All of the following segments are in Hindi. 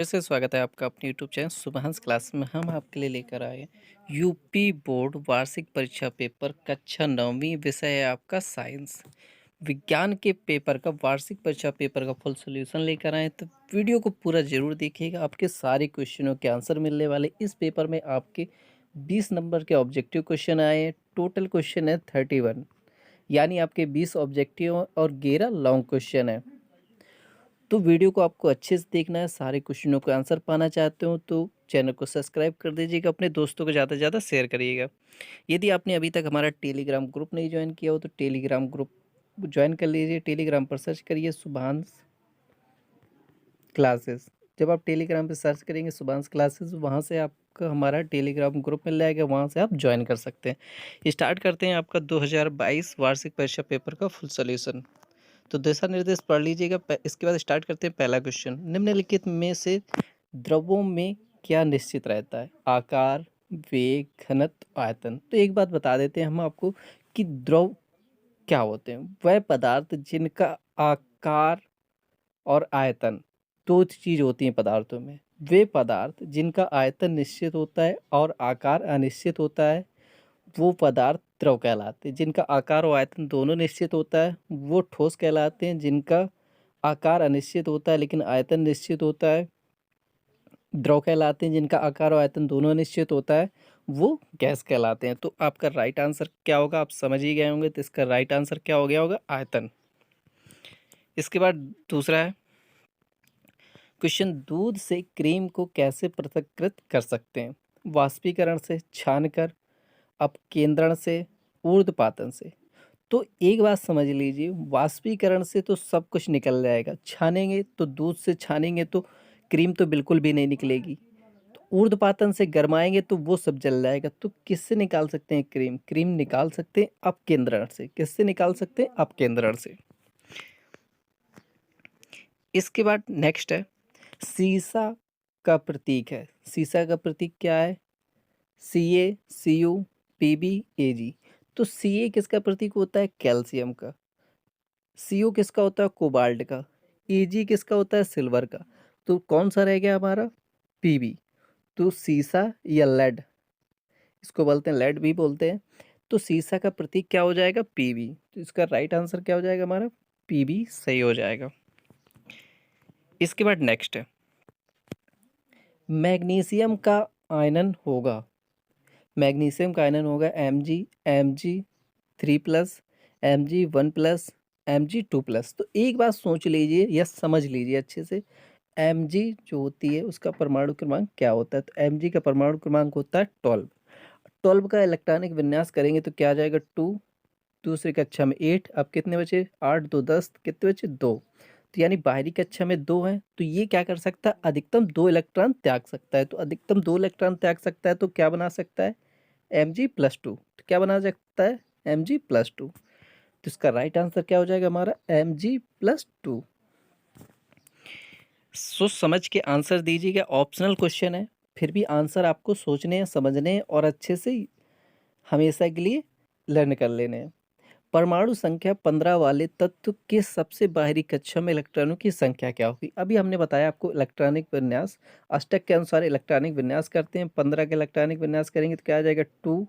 फिर से स्वागत है आपका अपने यूट्यूब चैनल सुबहान्स क्लास में। हम आपके लिए लेकर आए यूपी बोर्ड वार्षिक परीक्षा पेपर कक्षा 9वीं, विषय है आपका साइंस विज्ञान के पेपर का वार्षिक परीक्षा पेपर का फुल सॉल्यूशन लेकर आए। तो वीडियो को पूरा जरूर देखिएगा, आपके सारे क्वेश्चनों के आंसर मिलने वाले। इस पेपर में आपके 20 नंबर के ऑब्जेक्टिव क्वेश्चन आए हैं। टोटल क्वेश्चन है 31, यानी आपके 20 ऑब्जेक्टिव और 11 लॉन्ग क्वेश्चन है। तो वीडियो को आपको अच्छे से देखना है, सारे क्वेश्चनों का आंसर पाना चाहते हो तो चैनल को सब्सक्राइब कर दीजिएगा, अपने दोस्तों को ज़्यादा से ज़्यादा शेयर करिएगा। यदि आपने अभी तक हमारा टेलीग्राम ग्रुप नहीं ज्वाइन किया हो तो टेलीग्राम ग्रुप ज्वाइन कर लीजिए। टेलीग्राम पर सर्च करिए सुबहान्स क्लासेस। जब आप टेलीग्राम पे सर्च करेंगे सुबहान्स क्लासेस, वहाँ से आपका हमारा टेलीग्राम ग्रुप मिल जाएगा, वहाँ से आप ज्वाइन कर सकते हैं। स्टार्ट करते हैं आपका 2022 वार्षिक परीक्षा पेपर का फुल सोल्यूशन। तो दिशा निर्देश पढ़ लीजिएगा। इसके बाद स्टार्ट करते हैं पहला क्वेश्चन। निम्नलिखित में से द्रवों में क्या निश्चित रहता है? आकार, वेग, घनत्व, आयतन। तो एक बात बता देते हैं हम आपको कि द्रव क्या होते हैं। वह पदार्थ जिनका आकार और आयतन, दो चीज होती हैं पदार्थों में। वे पदार्थ जिनका आयतन निश्चित होता है और आकार अनिश्चित होता है, वो पदार्थ द्रव कहलाते हैं। जिनका आकार और आयतन दोनों निश्चित होता है वो ठोस कहलाते हैं। जिनका आकार अनिश्चित होता है लेकिन आयतन निश्चित होता है, द्रव कहलाते हैं। जिनका आकार और आयतन दोनों निश्चित होता है वो गैस कहलाते हैं। तो आपका राइट आंसर क्या होगा, आप समझ ही गए होंगे। तो इसका राइट आंसर क्या हो गया होगा? आयतन। इसके बाद दूसरा है क्वेश्चन, दूध से क्रीम को कैसे पृथक्कृत कर सकते हैं? वाष्पीकरण से, छानकर, अपकेंद्रण से, ऊर्ध्वपातन से। तो एक बात समझ लीजिए, वाष्पीकरण से तो सब कुछ निकल जाएगा, छानेंगे तो दूध से छानेंगे तो क्रीम तो बिल्कुल भी नहीं निकलेगी। तो ऊर्ध्वपातन से गरमाएंगे तो वो सब जल जाएगा। तो किससे निकाल सकते हैं क्रीम? क्रीम निकाल सकते हैं अपकेंद्रण से। किससे निकाल सकते हैं? अपकेंद्रण से। इसके बाद नेक्स्ट है, सीसा का प्रतीक है। सीसा का प्रतीक क्या है? Ca, Cu, Pb, Ag। तो Ca किसका प्रतीक होता है? कैल्शियम का। Cu किसका होता है? कोबाल्ट का। Ag किसका होता है? सिल्वर का। तो कौन सा रह गया हमारा? Pb। तो सीसा या लेड, इसको बोलते हैं लेड भी बोलते हैं। तो सीसा का प्रतीक क्या हो जाएगा? Pb। तो इसका राइट आंसर क्या हो जाएगा हमारा? Pb सही हो जाएगा। इसके बाद नेक्स्ट है, मैग्नीशियम का आयनन होगा। मैग्नीशियम का आयनन होगा Mg3+, Mg1+, Mg2+। तो एक बात सोच लीजिए या समझ लीजिए अच्छे से, Mg जो होती है उसका परमाणु क्रमांक क्या होता है? तो Mg का परमाणु क्रमांक होता है 12। 12 का इलेक्ट्रॉनिक विन्यास करेंगे तो क्या आ जाएगा? 2। दूसरी कक्षा में 8। अब कितने बचे? 8 2 10, कितने बचे? 2। तो यानी बाहरी कक्षा में 2 है, तो ये क्या कर सकता है? अधिकतम 2 इलेक्ट्रॉन त्याग सकता है। तो अधिकतम 2 इलेक्ट्रॉन त्याग सकता है तो क्या बना सकता है? Mg+2। तो क्या बना सकता है? Mg+2। तो इसका राइट आंसर क्या हो जाएगा हमारा? Mg+2। सोच समझ के आंसर दीजिएगा, ऑप्शनल क्वेश्चन है, फिर भी आंसर आपको सोचने हैं, समझने हैं और अच्छे से हमेशा के लिए लर्न कर लेने हैं। परमाणु संख्या 15 वाले तत्व के सबसे बाहरी कक्षा में इलेक्ट्रॉनों की संख्या क्या होगी? अभी हमने बताया आपको इलेक्ट्रॉनिक विन्यास, अष्टक के अनुसार इलेक्ट्रॉनिक विन्यास करते हैं। 15 का इलेक्ट्रॉनिक विन्यास करेंगे तो क्या आ जाएगा? 2।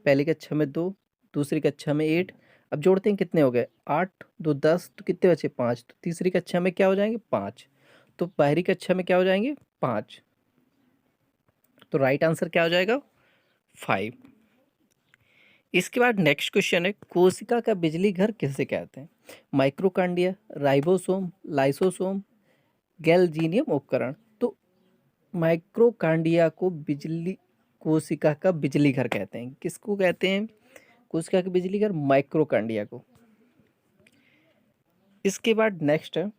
पहली कक्षा में 2, दूसरी कक्षा में 8। अब जोड़ते हैं, कितने हो गए? 8 2 10, तो कितने बचे? 5। तो तीसरी कक्षा में क्या हो जाएंगे? 5। तो बाहरी कक्षा में क्या हो जाएंगे? 5। तो राइट आंसर क्या हो जाएगा? 5। इसके बाद नेक्स्ट क्वेश्चन है, कोशिका का बिजली घर किसे कहते हैं? माइक्रोकांडिया, राइबोसोम, लाइसोसोम, गैल्जीनियम उपकरण। तो माइक्रोकांडिया को बिजली कोशिका का बिजली घर कहते हैं। किसको कहते हैं कोशिका का बिजली घर? माइक्रोकांडिया को। इसके बाद नेक्स्ट है,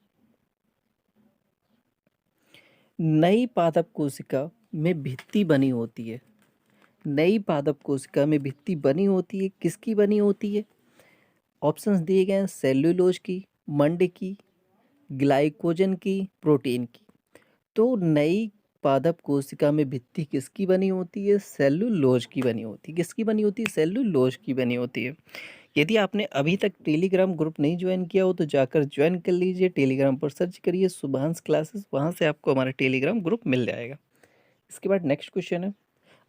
नई पादप कोशिका में भित्ति बनी होती है। नई पादप कोशिका में भित्ति बनी होती है, किसकी बनी होती है? ऑप्शंस दिए गए हैं, सेल्यूलोज की, मंड की, ग्लाइकोजन की, प्रोटीन की। तो नई पादप कोशिका में भित्ति किसकी बनी होती है? सेल्यूलोज की बनी होती है। किसकी बनी होती है? सेल्यूलोज की बनी होती है। यदि आपने अभी तक टेलीग्राम ग्रुप नहीं ज्वाइन किया हो तो जाकर ज्वाइन कर लीजिए। टेलीग्राम पर सर्च करिए शुभांश क्लासेस, वहाँ से आपको हमारा टेलीग्राम ग्रुप मिल जाएगा। इसके बाद नेक्स्ट क्वेश्चन है,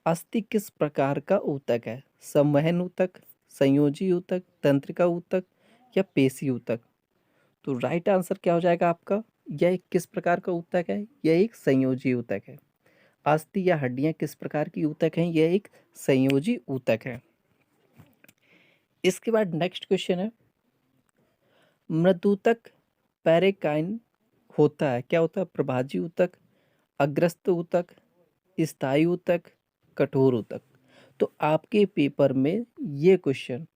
अस्थि किस प्रकार का ऊतक है? संवहन ऊतक, संयोजी ऊतक, तंत्रिका ऊतक या पेशी ऊतक? तो राइट आंसर क्या हो जाएगा आपका? यह एक किस प्रकार का ऊतक है? यह एक संयोजी ऊतक है। अस्थि या हड्डियां किस प्रकार की ऊतक हैं? यह एक संयोजी ऊतक है। इसके बाद नेक्स्ट क्वेश्चन है, मृदूतक पेरिकाइन होता है, क्या होता है? प्रभाजी ऊतक, अग्रस्त ऊतक, स्थायी ऊतक, कठोर ऊतक। तो आपके पेपर में ये क्वेश्चन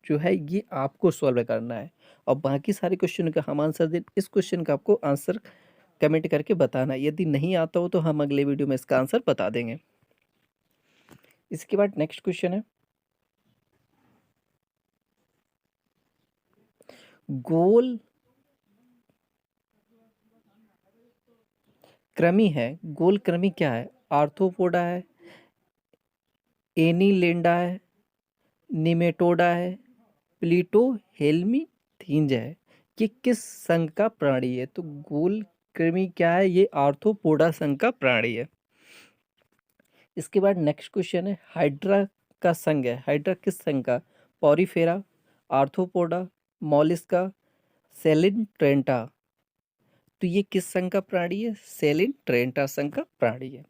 जो है ये आपको सॉल्व करना है और बाकी सारे क्वेश्चन का हम आंसर दें। इस क्वेश्चन का आपको आंसर कमेंट करके बताना है। यदि नहीं आता हो तो हम अगले वीडियो में इसका आंसर बता देंगे। इसके बाद नेक्स्ट क्वेश्चन है, गोल कृमि है, गोल कृमि क्या है? आर्थ्रोपोडा है, एनीलेंडा है, निमेटोडा है, प्लीटो हेल्मीथींज है। ये किस संघ का प्राणी है? तो गोल कृमि क्या है? ये आर्थ्रोपोडा संघ का प्राणी है। इसके बाद नेक्स्ट क्वेश्चन है, हाइड्रा का संघ है, हाइड्रा किस संघ का? Porifera, Arthropoda, Mollusca, Coelenterata. तो ये किस संघ का प्राणी है? सेलिनट्रेंटा संघ का प्राणी है।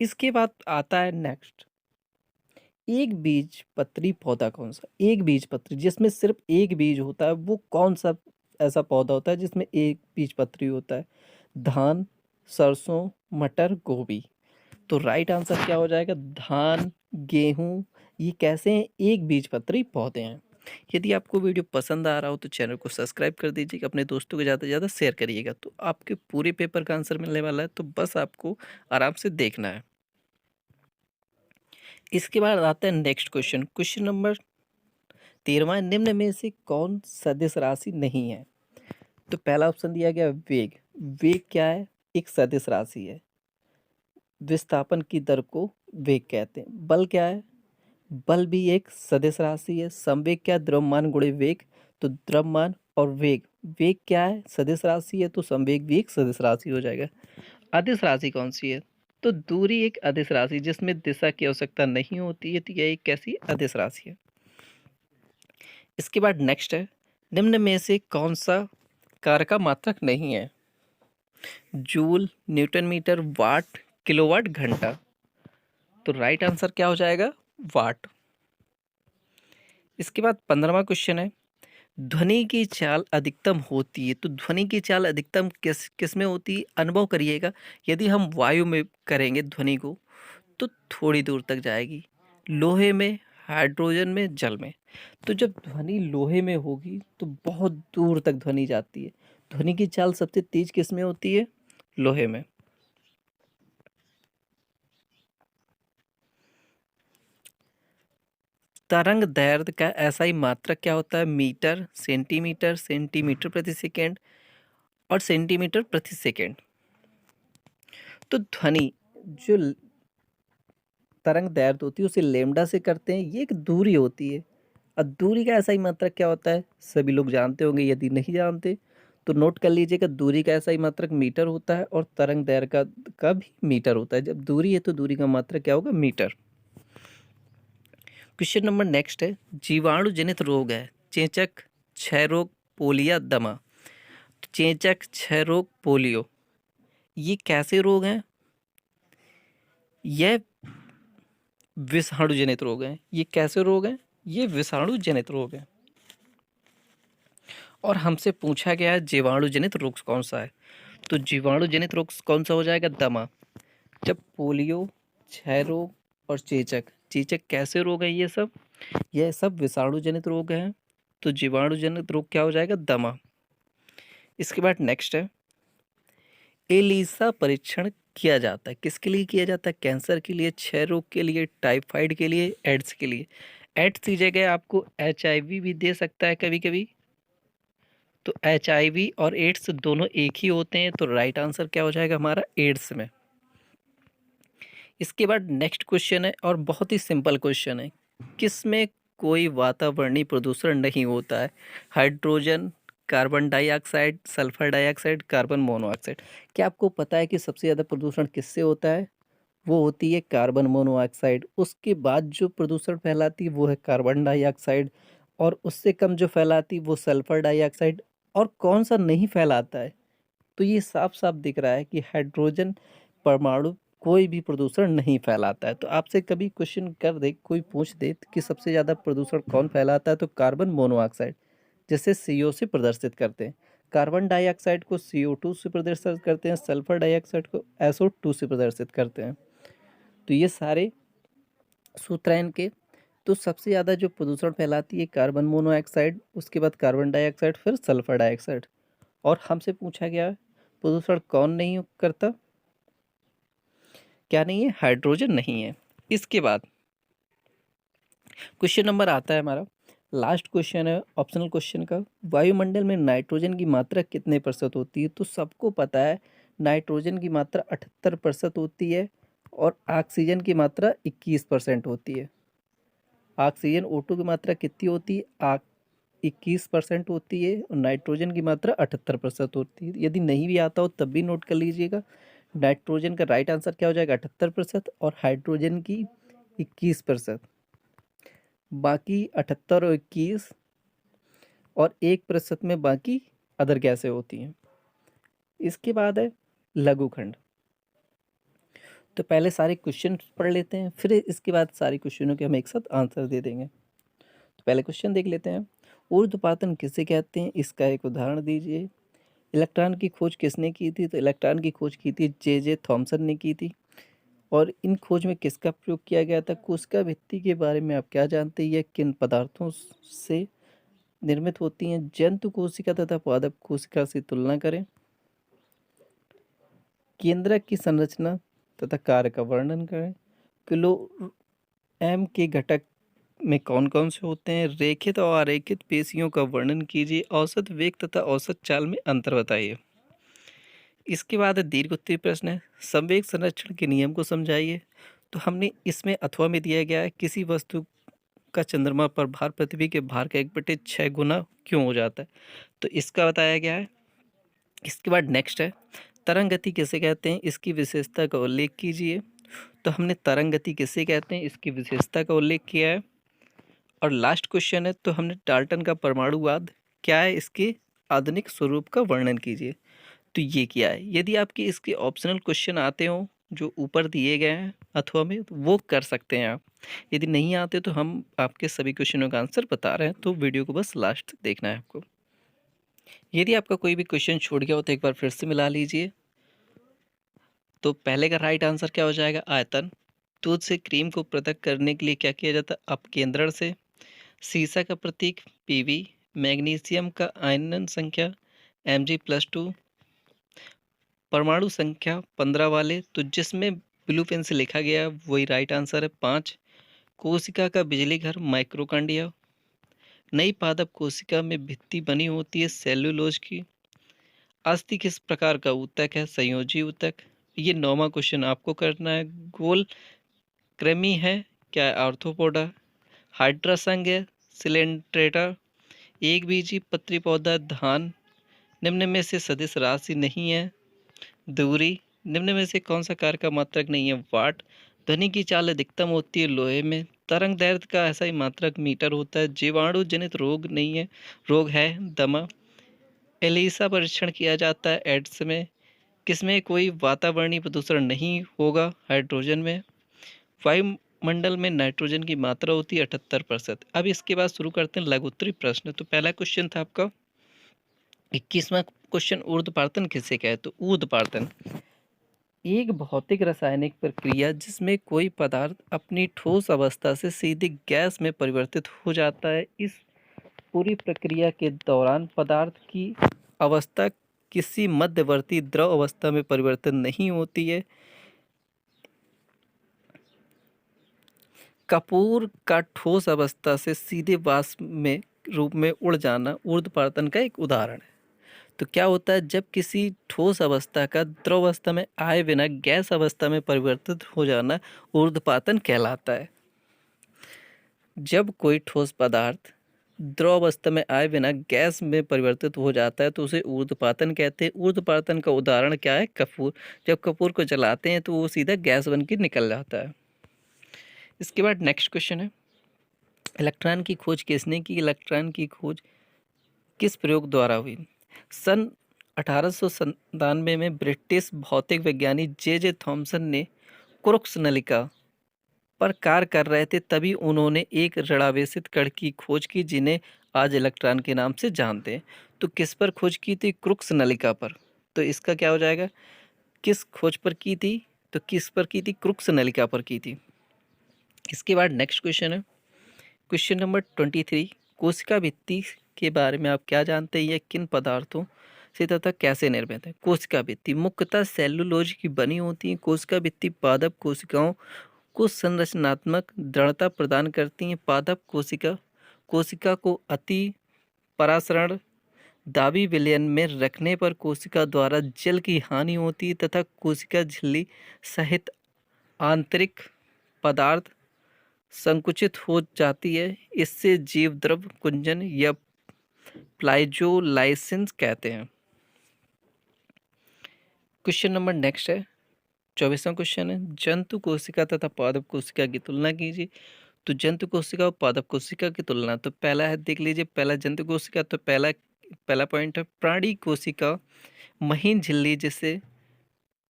इसके बाद आता है नेक्स्ट, एक बीज पत्री पौधा कौन सा? एक बीज पत्री जिसमें सिर्फ एक बीज होता है, वो कौन सा ऐसा पौधा होता है जिसमें एक बीज पत्री होता है? धान, सरसों, मटर, गोभी। तो राइट आंसर क्या हो जाएगा? धान, गेहूं, ये कैसे हैं? एक बीज पत्री पौधे हैं। यदि आपको वीडियो पसंद आ रहा हो तो चैनल को सब्सक्राइब कर दीजिएगा, अपने दोस्तों को ज़्यादा से ज़्यादा शेयर करिएगा। तो आपके पूरे पेपर का आंसर मिलने वाला है, तो बस आपको आराम से देखना है। इसके बाद आता है नेक्स्ट क्वेश्चन, क्वेश्चन नंबर 13, निम्न में से कौन सदिश राशि नहीं है? तो पहला ऑप्शन दिया गया वेग। वेग क्या है? एक सदिश राशि है। विस्थापन की दर को वेग कहते हैं। बल क्या है? बल भी एक सदिश राशि है। संवेग क्या? द्रव्यमान गुणे वेग। तो द्रव्यमान और वेग, वेग क्या है? सदिश राशि है, तो संवेग भी एक सदिश राशि हो जाएगा। अदिश राशि कौन सी है? तो दूरी एक अदिश राशि जिसमें दिशा की आवश्यकता नहीं होती है, तो यह एक कैसी अदिश राशि है। इसके बाद नेक्स्ट है, निम्न में से कौन सा कारक का मात्रक नहीं है? जूल, न्यूटन मीटर, वाट, किलोवाट, घंटा। तो राइट आंसर क्या हो जाएगा? वाट। इसके बाद 15वां क्वेश्चन है, ध्वनि की चाल अधिकतम होती है। तो ध्वनि की चाल अधिकतम किस में होती है? अनुभव करिएगा। यदि हम वायु में करेंगे ध्वनि को तो थोड़ी दूर तक जाएगी, लोहे में, हाइड्रोजन में, जल में। तो जब ध्वनि लोहे में होगी तो बहुत दूर तक ध्वनि जाती है। ध्वनि की चाल सबसे तेज किस में होती है? लोहे में। तरंग दैर्ध्य का ऐसा ही मात्रक क्या होता है? मीटर, सेंटीमीटर, सेंटीमीटर प्रति सेकेंड और सेंटीमीटर प्रति सेकेंड। तो ध्वनि जो तरंग दैर्ध्य होती है उसे लेमडा से करते हैं। ये एक दूरी होती है। और दूरी का ऐसा ही मात्रक क्या होता है? सभी लोग जानते होंगे, यदि नहीं जानते तो नोट कर लीजिएगा। दूरी का ऐसा ही मात्रक मीटर होता है और तरंग दैर्ध्य का भी मीटर होता है। जब दूरी है तो दूरी का मात्रक क्या होगा? मीटर। क्वेश्चन नंबर नेक्स्ट है, जीवाणु जनित रोग है, चेचक, क्षय रोग, पोलिया, दमा। चेचक, क्षय रोग, पोलियो, ये कैसे रोग हैं? यह विषाणु जनित रोग हैं। ये कैसे रोग हैं? ये विषाणु जनित रोग हैं। और हमसे पूछा गया है जीवाणु जनित रोग कौन सा है? तो जीवाणु जनित रोग कौन सा हो जाएगा? दमा। जब पोलियो, क्षय रोग और चेचक, चेचक कैसे रोग है? ये सब विषाणु जनित रोग हैं। तो जीवाणु जनित रोग क्या हो जाएगा? दमा। इसके बाद नेक्स्ट है, एलिसा परीक्षण किया जाता है, किसके लिए किया जाता है? कैंसर के लिए, क्षय रोग के लिए, टाइफाइड के लिए, एड्स के लिए। एड्स की जगह आपको HIV भी दे सकता है कभी कभी। तो HIV और एड्स दोनों एक ही होते हैं, तो राइट आंसर क्या हो जाएगा हमारा? एड्स में। इसके बाद नेक्स्ट क्वेश्चन है और बहुत ही सिंपल क्वेश्चन है, किस में कोई वातावरणीय प्रदूषण नहीं होता है। Hydrogen, carbon dioxide, sulphur dioxide, carbon monoxide. क्या आपको पता है कि सबसे ज़्यादा प्रदूषण किससे होता है? वो होती है कार्बन मोनोऑक्साइड। उसके बाद जो प्रदूषण फैलाती है वो है कार्बन डाइऑक्साइड, और उससे कम जो फैलाती वो सल्फर डाइऑक्साइड। और कौन सा नहीं फैलाता है? तो ये साफ साफ दिख रहा है कि हाइड्रोजन परमाणु कोई भी प्रदूषण नहीं फैलाता है। तो आपसे कभी क्वेश्चन कर दे, कोई पूछ दे कि सबसे ज़्यादा प्रदूषण कौन फैलाता है, तो कार्बन मोनोऑक्साइड, जैसे CO से प्रदर्शित करते हैं। कार्बन डाइऑक्साइड को CO2 से प्रदर्शित करते हैं, सल्फर डाइऑक्साइड को SO2 से प्रदर्शित करते हैं। तो ये सारे सूत्र हैं इनके। तो सबसे ज़्यादा जो प्रदूषण फैलाती है कार्बन मोनोऑक्साइड, उसके बाद कार्बन डाइऑक्साइड, फिर सल्फर डाइऑक्साइड। और हमसे पूछा गया प्रदूषण कौन नहीं करता? क्या नहीं है? हाइड्रोजन नहीं है। इसके बाद क्वेश्चन नंबर आता है हमारा, लास्ट क्वेश्चन है ऑप्शनल क्वेश्चन का। वायुमंडल में नाइट्रोजन की मात्रा कितने प्रतिशत होती है? तो सबको पता है नाइट्रोजन की मात्रा 78% होती है, और ऑक्सीजन की मात्रा 21% होती है। ऑक्सीजन O2 की मात्रा कितनी होती है? 21% होती है, और नाइट्रोजन की मात्रा 78% होती है। यदि नहीं भी आता हो तब भी नोट कर लीजिएगा। नाइट्रोजन का राइट आंसर क्या हो जाएगा? 78%, और हाइड्रोजन की 21%। बाकी 78 और 21 और 1% में बाकी अदर गैसें होती हैं। इसके बाद है लघुखंड। तो पहले सारे क्वेश्चन पढ़ लेते हैं, फिर इसके बाद सारे क्वेश्चनों के हम एक साथ आंसर दे देंगे। तो पहले क्वेश्चन देख लेते हैं। ऊर्ध्वपातन किसे कहते हैं? इसका एक उदाहरण दीजिए। इलेक्ट्रॉन की खोज किसने की थी? तो इलेक्ट्रॉन की खोज की थी J.J. थॉमसन ने की थी। और इन खोज में किसका प्रयोग किया गया था? कोशिका भित्ति के बारे में आप क्या जानते हैं? यह किन पदार्थों से निर्मित होती हैं? जंतु कोशिका तथा पादप कोशिका से तुलना करें। केंद्रक की संरचना तथा कार्य का वर्णन करें। किलो एम के घटक में कौन कौन से होते हैं? रेखित और अरेखित पेशियों का वर्णन कीजिए। औसत वेग तथा औसत चाल में अंतर बताइए। इसके बाद दीर्घ उत्तरीय प्रश्न है, संवेग संरक्षण के नियम को समझाइए। तो हमने इसमें अथवा में दिया गया है, किसी वस्तु का चंद्रमा पर भार पृथ्वी के भार का 1/6 गुना क्यों हो जाता है? तो इसका बताया गया है। इसके बाद नेक्स्ट है, तरंग गति किसे कहते हैं? इसकी विशेषता का उल्लेख कीजिए। तो हमने तरंग गति किसे कहते हैं, इसकी विशेषता का उल्लेख किया है। और लास्ट क्वेश्चन है, तो हमने डाल्टन का परमाणुवाद क्या है, इसके आधुनिक स्वरूप का वर्णन कीजिए। तो ये किया है। यदि आपके इसके ऑप्शनल क्वेश्चन आते हो जो ऊपर दिए गए हैं अथवा में, तो वो कर सकते हैं आप। यदि नहीं आते तो हम आपके सभी क्वेश्चनों का आंसर बता रहे हैं, तो वीडियो को बस लास्ट तक देखना है आपको। यदि आपका कोई भी क्वेश्चन छूट गया हो तो एक बार फिर से मिला लीजिए। तो पहले का राइट आंसर क्या हो जाएगा? आयतन। दूध से क्रीम को पृथक करने के लिए क्या किया जाता है? अपकेंद्रण से। सीसा का प्रतीक Pb। मैग्नीशियम का आयनन संख्या Mg+2। परमाणु संख्या 15 वाले, तो जिसमें ब्लू पेन से लिखा गया है वही राइट आंसर है 5। कोशिका का बिजली घर माइक्रोकांडिया। नई पादप कोशिका में भित्ति बनी होती है सेल्यूलोज की। अस्थि किस प्रकार का ऊतक है? संयोजी ऊतक। ये 9वां क्वेश्चन आपको करना है। गोल कृमि है क्या? आर्थ्रोपोडा। हाइड्रा संघ है सिलेंट्रेटा। एक बीजी पत्री पौधा धान। निम्न में से सदिश राशि नहीं है दूरी। निम्न में से कौन सा कार्य का मात्रक नहीं है? वाट। ध्वनि की चाल अधिकतम होती है लोहे में। तरंग दैर्ध्य का ऐसा ही मात्रक मीटर होता है। जीवाणु जनित रोग नहीं है, रोग है दमा। एलिसा परीक्षण किया जाता है एड्स में। किसमें कोई वातावरणीय प्रदूषण नहीं होगा? हाइड्रोजन में। वायुमंडल में नाइट्रोजन की मात्रा होती है 78%। अब इसके बाद शुरू करते हैं लघुत्तरीय प्रश्न। तो पहला क्वेश्चन था आपका 21वां क्वेश्चन, ऊर्ध्वपातन किसे कहते? तो ऊर्ध्वपातन एक भौतिक रासायनिक प्रक्रिया जिसमें कोई पदार्थ अपनी ठोस अवस्था से सीधे गैस में परिवर्तित हो जाता है। इस पूरी प्रक्रिया के दौरान पदार्थ की अवस्था किसी मध्यवर्ती द्रव अवस्था में परिवर्तन नहीं होती है। कपूर का ठोस अवस्था से सीधे वाष्प में रूप में उड़ जाना ऊर्ध्वपातन का एक उदाहरण है। तो क्या होता है, जब किसी ठोस अवस्था का द्रव अवस्था में आए बिना गैस अवस्था में परिवर्तित हो जाना ऊर्ध्वपातन कहलाता है। जब कोई ठोस पदार्थ द्रव अवस्था में आए बिना गैस में परिवर्तित हो जाता है तो उसे ऊर्ध्वपातन कहते हैं। ऊर्ध्वपातन का उदाहरण क्या है? कपूर। जब कपूर को जलाते हैं तो वो सीधा गैस बन के निकल जाता है। इसके बाद नेक्स्ट क्वेश्चन है, इलेक्ट्रॉन की खोज किसने की? इलेक्ट्रॉन की खोज किस प्रयोग द्वारा हुई? सन 1897 में ब्रिटिश भौतिक वैज्ञानिक जे थॉमसन ने क्रुक्स नलिका पर कार्य कर रहे थे, तभी उन्होंने एक ऋणावेशित कण की खोज की जिन्हें आज इलेक्ट्रॉन के नाम से जानते हैं। तो किस पर खोज की थी? क्रुक्स नलिका पर। तो इसका क्या हो जाएगा? किस खोज पर की थी? तो किस पर की थी? क्रुक्स नलिका पर की थी। इसके बाद नेक्स्ट क्वेश्चन है, क्वेश्चन नंबर 23, कोशिका भित्ति के बारे में आप क्या जानते हैं? यह किन पदार्थों से तथा कैसे निर्मित है? कोशिका भित्ति मुख्यतः सेलुलोज की बनी होती है। कोशिका भित्ति पादप कोशिकाओं को संरचनात्मक दृढ़ता प्रदान करती हैं। पादप कोशिका को अति परासरण दाबी विलयन में रखने पर कोशिका द्वारा जल की हानि होती है तथा कोशिका झिल्ली सहित आंतरिक पदार्थ संकुचित हो जाती है। इससे जीवद्रव कुंजन या प्लाइजोलाइसिस कहते हैं। क्वेश्चन नंबर नेक्स्ट है, 24वां क्वेश्चन है, जंतु कोशिका तथा पादप कोशिका की तुलना कीजिए। तो जंतु कोशिका और पादप कोशिका की तुलना, तो पहला है देख लीजिए, पहला जंतु कोशिका, तो पहला पॉइंट है प्राणी कोशिका महीन झिल्ली जिसे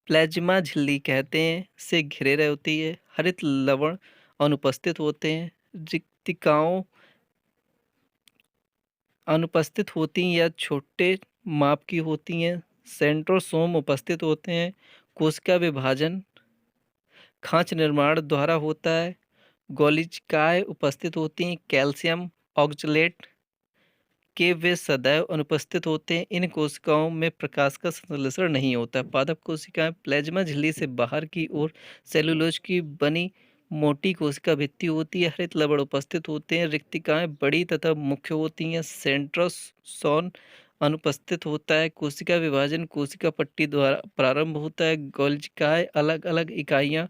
प्लाज्मा झिल्ली कहते हैं से घिरे रह होती है। हरित लवण अनुपस्थित होते हैं। रिक्तिकाओं अनुपस्थित होती हैं या छोटे माप की होती हैं। सेंट्रोसोम उपस्थित होते हैं। कोशिका विभाजन खांच निर्माण द्वारा होता है। गोलिकाएं उपस्थित होती हैं। कैल्शियम ऑक्सलेट के वे सदैव अनुपस्थित होते हैं। इन कोशिकाओं में प्रकाश का संश्लेषण नहीं होता। पादप कोशिकाएं प्लाज्मा झिल्ली से बाहर की ओर सेलुलोज की बनी मोटी कोशिका भित्ति होती है। हरित लवण उपस्थित होते हैं। रिक्तिकाएं बड़ी तथा मुख्य होती हैं। सेंट्रोसोम अनुपस्थित होता है। कोशिका विभाजन कोशिका पट्टी द्वारा प्रारंभ होता है। गोलिकाएं अलग अलग इकाइयां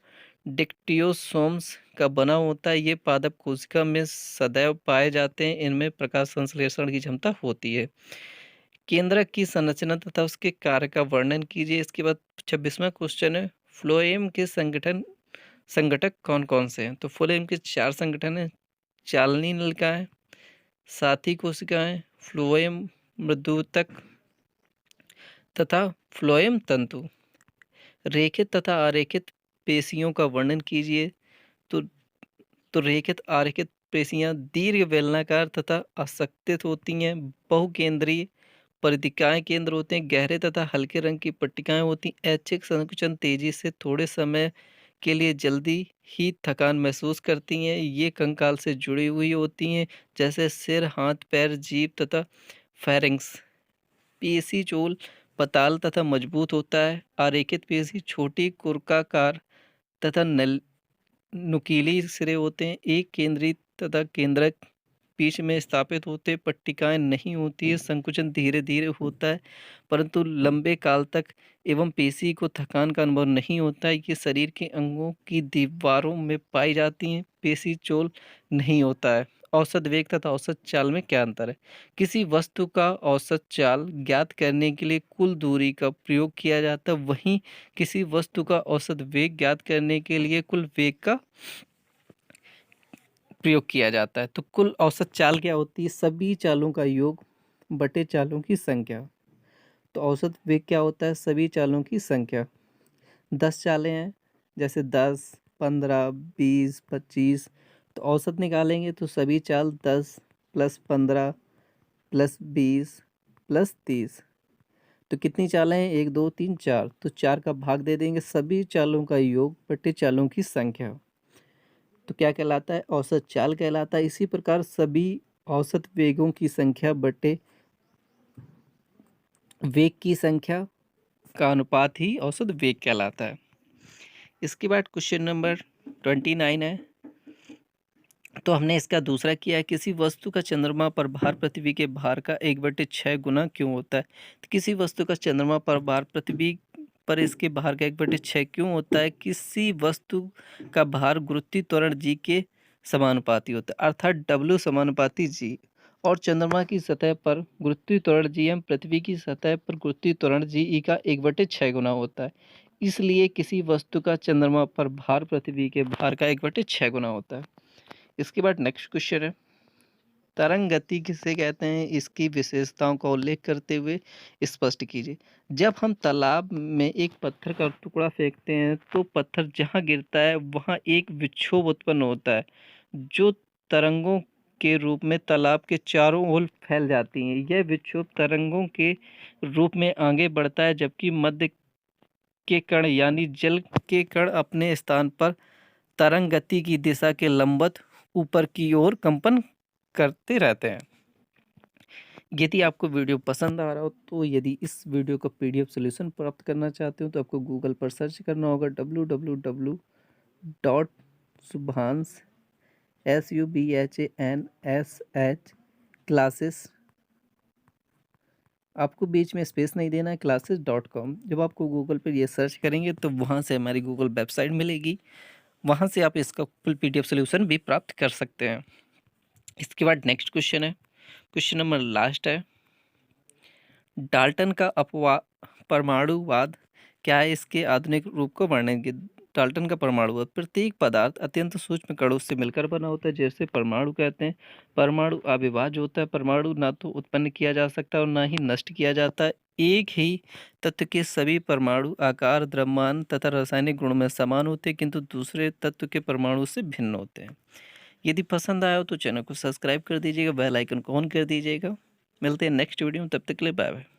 डिक्टियोसोम्स का बना होता है। ये पादप कोशिका में सदैव पाए जाते हैं। इनमें प्रकाश संश्लेषण की क्षमता होती है। केंद्रक की संरचना तथा उसके कार्य का वर्णन कीजिए। इसके बाद 26वां क्वेश्चन है, फ्लोएम के संगठक कौन कौन से हैं? तो फ्लोएम के 4 संगठन हैं, चालनी नलिकाएं, साथी कोशिकाएं, फ्लोएम मृदुतक तथा फ्लोएम तंतु। रेखित तथा अरेखित पेशियों का वर्णन कीजिए। तो रेखित आरेखित पेशियां दीर्घ बेलनाकार तथा असंगठित होती हैं। बहुकेंद्रीय परिधिकाएं केंद्र होते हैं। गहरे तथा हल्के रंग की पट्टिकाएं होती हैं। ऐच्छिक संकुचन तेजी से थोड़े समय के लिए जल्दी ही थकान महसूस करती हैं। ये कंकाल से जुड़ी हुई होती हैं जैसे सिर, हाथ, पैर, जीभ तथा फेरिंक्स। पेशी चोल पताल तथा मजबूत होता है। आरेखित पेशी छोटी कुर्काकार तथा नुकीली सिरे होते हैं। एक केंद्रित तथा केंद्रक बीच में स्थापित होते। पट्टिकाएं नहीं होती है। संकुचन धीरे धीरे होता है परंतु लंबे काल तक एवं पेशी को थकान का अनुभव नहीं होता है। ये शरीर के अंगों की दीवारों में पाई जाती हैं। पेशी चोल नहीं होता है। औसत वेग तथा औसत चाल में क्या अंतर है? किसी वस्तु का औसत चाल ज्ञात करने के लिए कुल दूरी का प्रयोग किया जाता है, वहीं किसी वस्तु का औसत वेग ज्ञात करने के लिए कुल वेग का प्रयोग किया जाता है। तो कुल औसत चाल क्या होती है? सभी चालों का योग बटे चालों की संख्या। तो औसत वेग क्या होता है? सभी चालों की संख्या। 10 चालें हैं, जैसे 10, 15, 20, 25, तो औसत निकालेंगे तो सभी चाल 10 + 15 + 20 + 30। तो कितनी चालें हैं? 1, 2, 3, 4। तो 4 का भाग दे देंगे सभी चालों का योग बटे चालों की संख्या। तो क्या कहलाता है? औसत चाल कहलाता है। इसी प्रकार सभी औसत वेगों की संख्या बटे वेग की संख्या का अनुपात ही औसत वेग कहलाता है। इसके बाद क्वेश्चन नंबर 29 है, तो हमने इसका दूसरा किया है, किसी वस्तु का चंद्रमा पर भार पृथ्वी के भार का 1/6 गुना क्यों होता है? तो किसी वस्तु का चंद्रमा पर भार पृथ्वी पर इसके भार का 1/6 क्यों होता है? किसी वस्तु का भार गुरुत्वाकर्षण जी के समानुपाती होता है, अर्थात W समानुपाती G। और चंद्रमा की सतह पर गुरुत्वीय त्वरण G एवं पृथ्वी की सतह पर गुरुत्वीय त्वरण GE का 1/6 गुना होता है। इसलिए किसी वस्तु का चंद्रमा पर भार पृथ्वी के भार का 1/6 गुना होता है। इसके बाद नेक्स्ट क्वेश्चन है, तरंग गति किसे कहते हैं, इसकी विशेषताओं का उल्लेख करते हुए स्पष्ट कीजिए। जब हम तालाब में एक पत्थर का टुकड़ा फेंकते हैं तो पत्थर जहाँ गिरता है वहाँ एक विक्षोभ उत्पन्न होता है, जो तरंगों के रूप में तालाब के चारों ओर फैल जाती हैं। यह विक्षोभ तरंगों के रूप में आगे बढ़ता है, जबकि मध्य के कण यानी जल के कण अपने स्थान पर तरंग गति की दिशा के लंबवत ऊपर की ओर कंपन करते रहते हैं। यदि आपको वीडियो पसंद आ रहा हो तो यदि इस वीडियो का PDF सॉल्यूशन प्राप्त करना चाहते हो तो आपको गूगल पर सर्च करना होगा www.subhans classes, आपको बीच में स्पेस नहीं देना है, classes.com। जब आपको गूगल पर ये सर्च करेंगे तो वहाँ से हमारी गूगल वेबसाइट मिलेगी, वहाँ से आप इसका फुल PDF सॉल्यूशन भी प्राप्त कर सकते हैं। इसके बाद नेक्स्ट क्वेश्चन है, क्वेश्चन नंबर लास्ट है, डाल्टन का परमाणुवाद क्या है, इसके आधुनिक रूप को वर्णन की। डाल्टन का परमाणुवाद, प्रत्येक पदार्थ अत्यंत सूक्ष्म कणों से मिलकर बना होता है, जैसे परमाणु कहते हैं। परमाणु अविभाज्य होता है, परमाणु ना तो उत्पन्न किया जा सकता और ना ही नष्ट किया जाता है। एक ही तत्व के सभी परमाणु आकार, द्रव्यमान तथा रासायनिक गुण में समान होते हैं, किंतु दूसरे तत्व के परमाणु से भिन्न होते हैं। यदि पसंद आया हो तो चैनल को सब्सक्राइब कर दीजिएगा, बेल आइकन को ऑन कर दीजिएगा। मिलते हैं नेक्स्ट वीडियो में, तब तक के लिए बाय बाय।